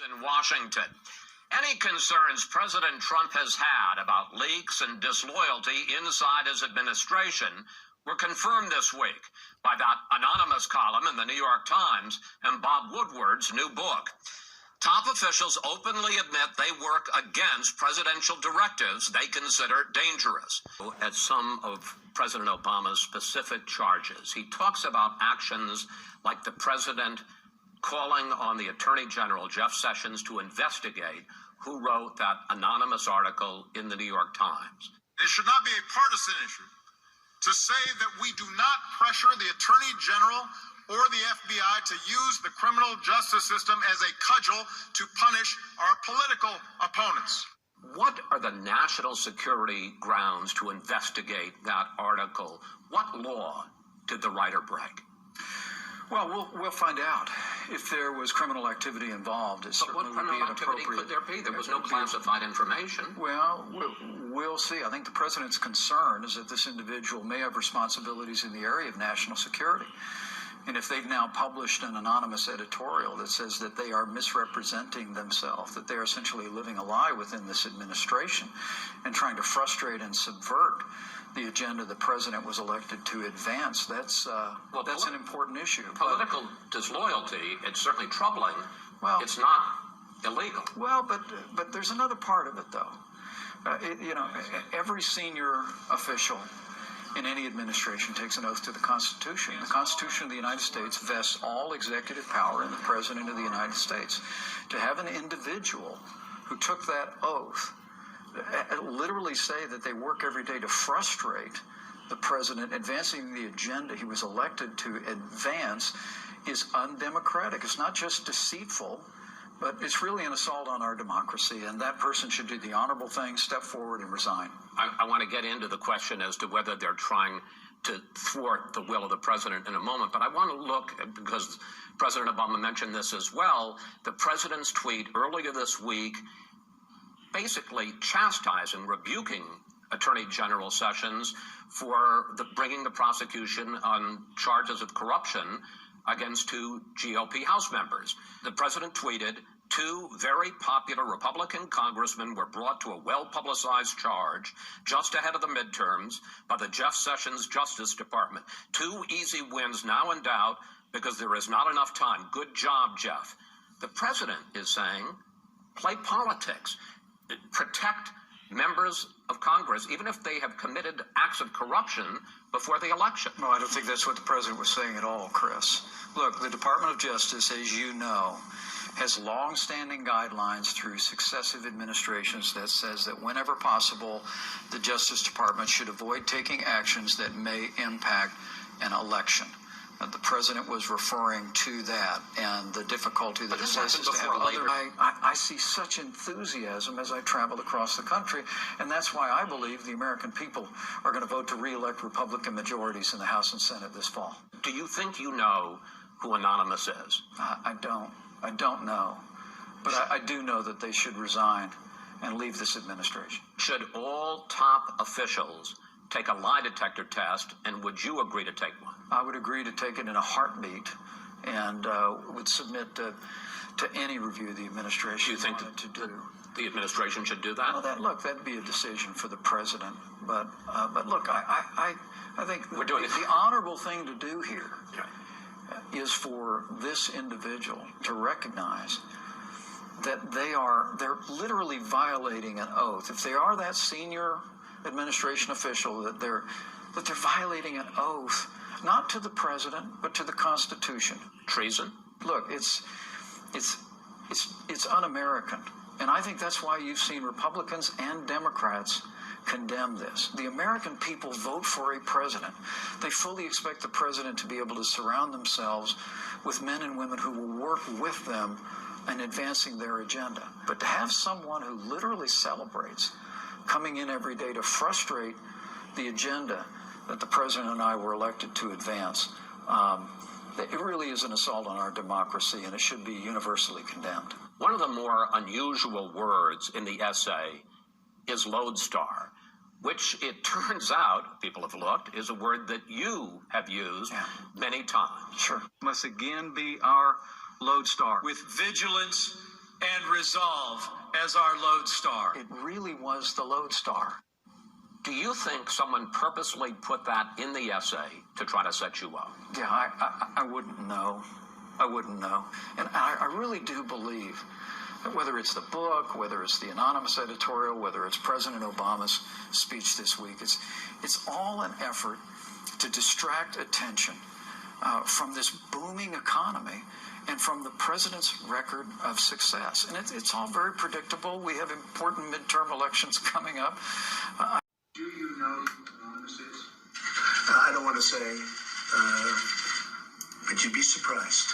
In Washington, any concerns President Trump has had about leaks and disloyalty inside his administration were confirmed this week by that anonymous column in the New York Times and Bob Woodward's new book. Top officials openly admit they work against presidential directives they consider dangerous. At some of President Obama's specific charges, he talks about actions like the president calling on the Attorney General, Jeff Sessions, to investigate who wrote that anonymous article in the New York Times. It should not be a partisan issue to say that we do not pressure the Attorney General or the FBI to use the criminal justice system as a cudgel to punish our political opponents. What are the national security grounds to investigate that article? What law did the writer break? Well, we'll find out. If there was criminal activity involved, it certainly would be an appropriate... Could there be? There was no classified information. Well, we'll see. I think the president's concern is that this individual may have responsibilities in the area of national security. And if they've now published an anonymous editorial that says that they are misrepresenting themselves, that they are essentially living a lie within this administration and trying to frustrate and subvert the agenda the president was elected to advance, that's an important issue. Political disloyalty, it's certainly troubling. Well, it's not illegal. Well, but there's another part of it, though. Every senior official in any administration takes an oath to the Constitution. The Constitution of the United States vests all executive power in the President of the United States. To have an individual who took that oath literally say that they work every day to frustrate the president advancing the agenda he was elected to advance is undemocratic. It's not just deceitful, but it's really an assault on our democracy, and that person should do the honorable thing, step forward and resign. I want to get into the question as to whether they're trying to thwart the will of the president in a moment, but I want to look, because President Obama mentioned this as well, the president's tweet earlier this week basically chastising, rebuking Attorney General Sessions for bringing the prosecution on charges of corruption against two GOP House members. The president tweeted, "Two very popular Republican congressmen were brought to a well-publicized charge just ahead of the midterms by the Jeff Sessions Justice Department. Two easy wins now in doubt because there is not enough time. Good job, Jeff." The president is saying, play politics. Protect members of Congress, even if they have committed acts of corruption before the election. No, I don't think that's what the president was saying at all, Chris. Look, the Department of Justice, as you know, has long-standing guidelines through successive administrations that says that whenever possible, the Justice Department should avoid taking actions that may impact an election. The president was referring to that and the difficulty that it places to have other... I see such enthusiasm as I travel across the country, and that's why I believe the American people are going to vote to re-elect Republican majorities in the House and Senate this fall. Do you think you know who Anonymous is? I don't know. But I do know that they should resign and leave this administration. Should all top officials take a lie detector test, and would you agree to take one? I would agree to take it in a heartbeat and would submit to any review the administration. Do you think the administration should do that? Well, that'd be a decision for the president. But look, I think we're doing the honorable thing to do here is for this individual to recognize that they're literally violating an oath. If they are that senior administration official, that they're violating an oath, not to the president, but to the Constitution. Treason? Look, it's un-American. And I think that's why you've seen Republicans and Democrats condemn this. The American people vote for a president. They fully expect the president to be able to surround themselves with men and women who will work with them in advancing their agenda. But to have someone who literally celebrates coming in every day to frustrate the agenda that the president and I were elected to advance, it really is an assault on our democracy, and it should be universally condemned. One of the more unusual words in the essay is lodestar, which it turns out, people have looked, is a word that you have used many times. Sure. Must again be our lodestar. With vigilance resolve as our lodestar. It really was the lodestar. Do you think someone purposely put that in the essay to try to set you up? Yeah, I wouldn't know. I wouldn't know. And I really do believe that whether it's the book, whether it's the anonymous editorial, whether it's President Obama's speech this week, it's all an effort to distract attention from this booming economy and from the president's record of success. And it's all very predictable. We have important midterm elections coming up. Do you know who Anonymous is? I don't want to say, but you'd be surprised.